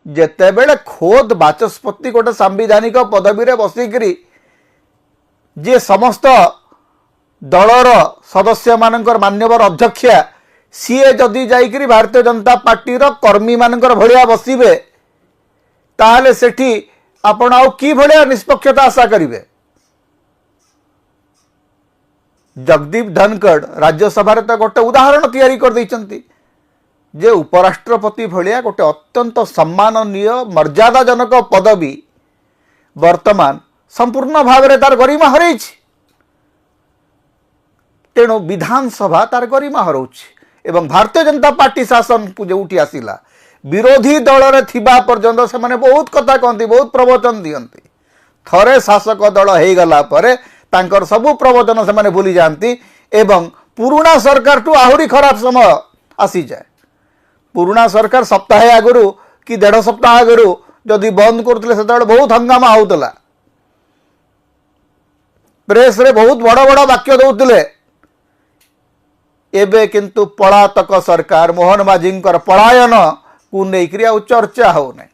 जेतेबेले खोद बाचस्पति गोटे सांविधानिक पदवी रे बसिकरी जे समस्त दलर सदस्य मानकर मान्यवर अध्यक्षा सीए जदि जाइकरी भारतीय जनता पार्टी रो कर्मी मानकर भलिया बसिबे ताहले सेठी आपण आउ की भलिया निष्पक्षता आशा करिवे। जगदीप धनखड़ राज्यसभा तो गोटे उदाहरण तैयारी कर दैछंती जे उपराष्ट्रपति भलिया गोटे अत्यंत सम्माननीय मर्यादाजनक पदवी वर्तमान संपूर्ण भाव में तार गरिमा हरई। तेणु विधानसभा तार गरिमा हरउछि एवं भारतीय जनता पार्टी शासन जो उठी आसिला विरोधी दल रे थिबा पर्यंत से माने बहुत कथा कहती बहुत प्रवचन दियंती। थरे शासक दल हो गला परे तांकर सबु प्रवचन से माने भूली जाती एवं पुराना सरकार टू आहुरी खराब समय आसी जाए। पुराना सरकार सप्ताह आगु कि 1.5 सप्ताह आगु जदि बंद करते से बहुत हंगामा होता प्रेस रे बहुत बड़ बड़ वाक्य दौले। एबे किंतु पलातक सरकार मोहन माझी पलायन को लेकर चर्चा हो नहीं।